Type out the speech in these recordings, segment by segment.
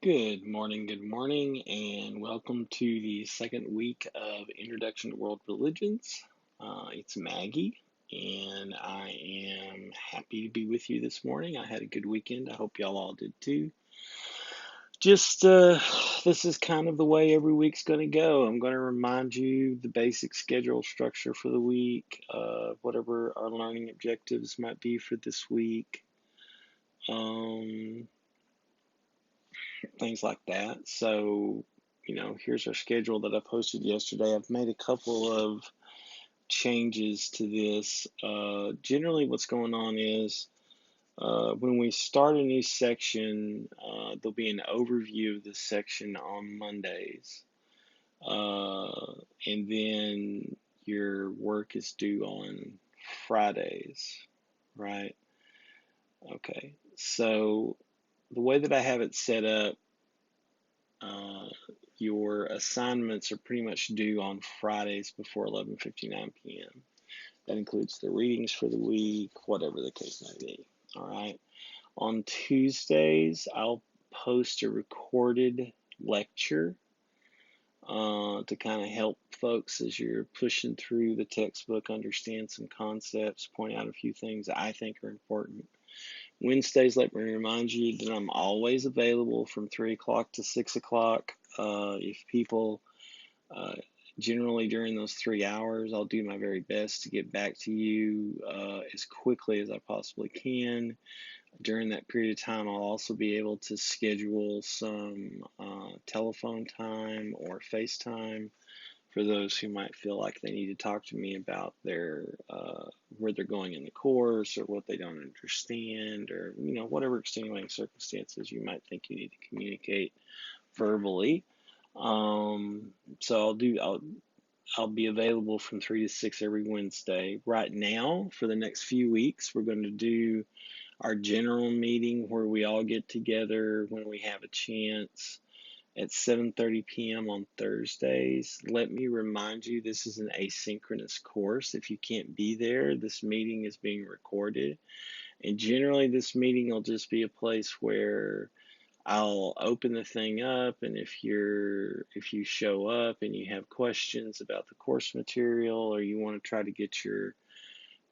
good morning, and welcome to the second week of Introduction to World Religions. It's Maggie, and I am happy to be with you this morning. I had a good weekend. I hope y'all all did too. Just this is kind of the way every week's going to go. I'm going to remind you the basic schedule structure for the week, whatever our learning objectives might be for this week. Things like that. So, here's our schedule that I posted yesterday. I've made a couple of changes to this. Generally, what's going on is when we start a new section, there'll be an overview of the section on Mondays. And then your work is due on Fridays, right? Okay. So the way that I have it set up, your assignments are pretty much due on Fridays before 11:59 p.m. That includes the readings for the week, whatever the case may be. All right. On Tuesdays, I'll post a recorded lecture to kind of help folks as you're pushing through the textbook, understand some concepts, point out a few things I think are important. Wednesdays, let me remind you that I'm always available from 3 o'clock to 6 o'clock. If people, generally during those 3 hours, I'll do my very best to get back to you as quickly as I possibly can. During that period of time, I'll also be able to schedule some telephone time or FaceTime for those who might feel like they need to talk to me about their where they're going in the course or what they don't understand, or whatever extenuating circumstances you might think you need to communicate verbally. So I'll be available from 3 to 6 every Wednesday. Right now, for the next few weeks, we're going to do our general meeting where we all get together when we have a chance at 7:30 p.m. on Thursdays. Let me remind you, this is an asynchronous course. If you can't be there, this meeting is being recorded. And generally, this meeting will just be a place where I'll open the thing up, and if you show up and you have questions about the course material, or you want to try to get your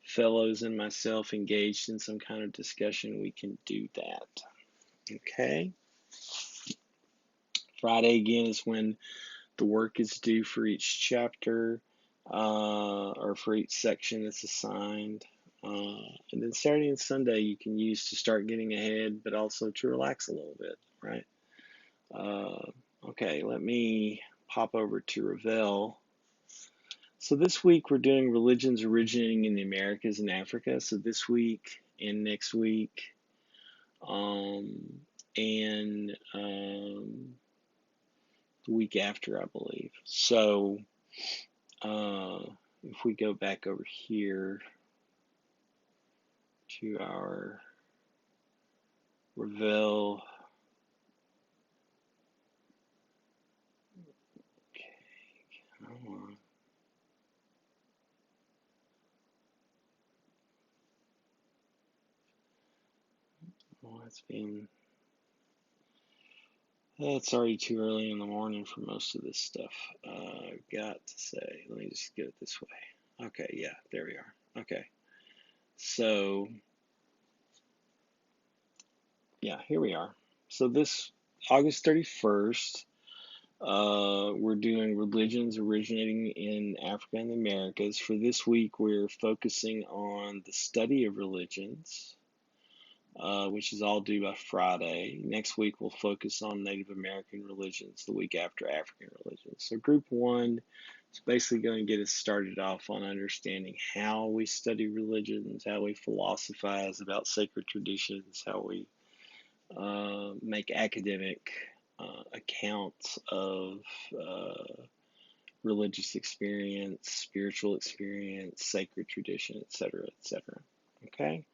fellows and myself engaged in some kind of discussion, we can do that. Okay? Friday, again, is when the work is due for each chapter or for each section that's assigned. And then Saturday and Sunday you can use to start getting ahead, but also to relax a little bit, right? Okay, let me pop over to Ravel. So this week we're doing religions originating in the Americas and Africa. So this week and next week, and the week after, I believe. So if we go back over here to our Ravel, okay, come on. Well, it's already too early in the morning for most of this stuff. I've got to say, let me just get it this way. Okay, yeah, there we are. Okay, so yeah, here we are. So this August 31st, we're doing religions originating in Africa and the Americas. For this week, we're focusing on the study of religions, which is all due by Friday. Next week, we'll focus on Native American religions, the week after African religions. So group one is basically going to get us started off on understanding how we study religions, how we philosophize about sacred traditions, how we make academic accounts of religious experience, spiritual experience, sacred tradition, etc., etc. Okay?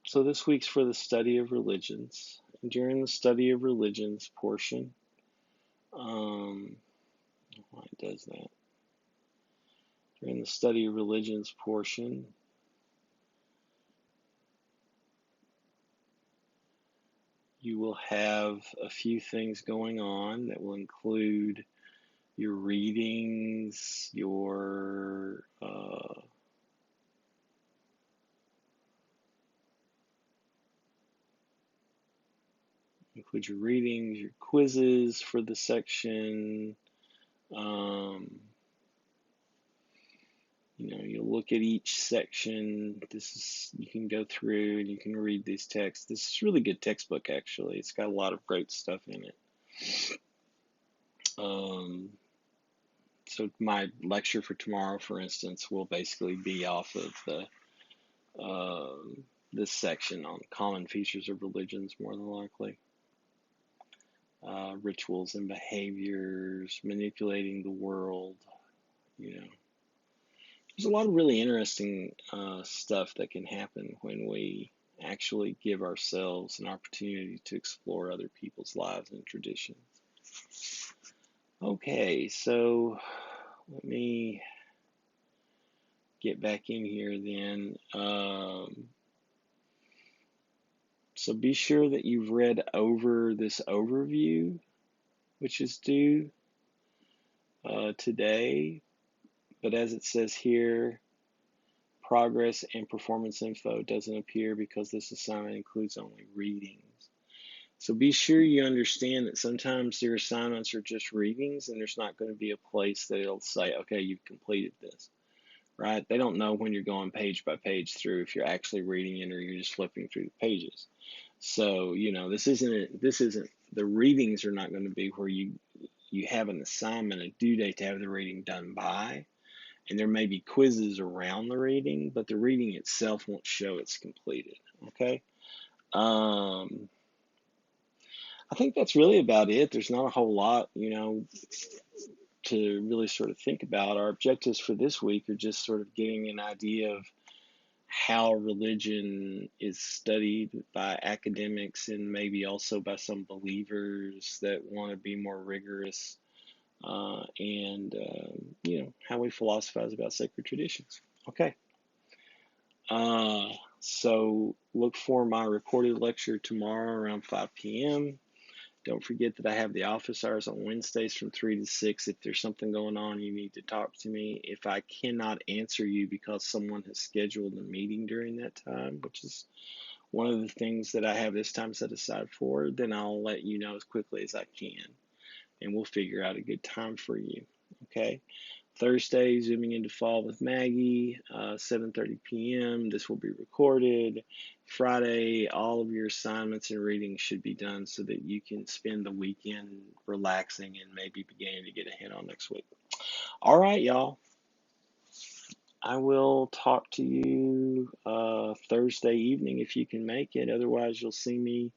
So this week's for the study of religions. And during the study of religions portion, why it does that? During the study of religions portion, You will have a few things going on that will include your readings, your quizzes for the section. You'll look at each section. You can go through and you can read these texts. This is really good textbook, actually. It's got a lot of great stuff in it. So my lecture for tomorrow, for instance, will basically be off of this section on common features of religions, more than likely. Rituals and behaviors, manipulating the world. There's a lot of really interesting stuff that can happen when we actually give ourselves an opportunity to explore other people's lives and traditions. Okay, so let me get back in here then. So be sure that you've read over this overview, which is due today. But as it says here, progress and performance info doesn't appear because this assignment includes only readings. So be sure you understand that sometimes your assignments are just readings, and there's not going to be a place that it'll say, okay, you've completed this, right? They don't know when you're going page by page through if you're actually reading it or you're just flipping through the pages. So, this isn't, the readings are not going to be where you have an assignment, a due date to have the reading done by, and there may be quizzes around the reading, but the reading itself won't show it's completed, okay? I think that's really about it. There's not a whole lot, to really sort of think about. Our objectives for this week are just sort of getting an idea of how religion is studied by academics and maybe also by some believers that want to be more rigorous, and how we philosophize about sacred traditions. Okay. So look for my recorded lecture tomorrow around 5 p.m. Don't forget that I have the office hours on Wednesdays from 3 to 6. If there's something going on, you need to talk to me. If I cannot answer you because someone has scheduled a meeting during that time, which is one of the things that I have this time set aside for, then I'll let you know as quickly as I can, and we'll figure out a good time for you. Okay? Thursday, Zooming into Fall with Maggie, 7:30 p.m. This will be recorded. Friday, all of your assignments and readings should be done so that you can spend the weekend relaxing and maybe beginning to get ahead on next week. All right, y'all. I will talk to you Thursday evening if you can make it. Otherwise, you'll see me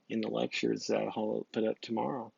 in the lectures that I'll put up tomorrow.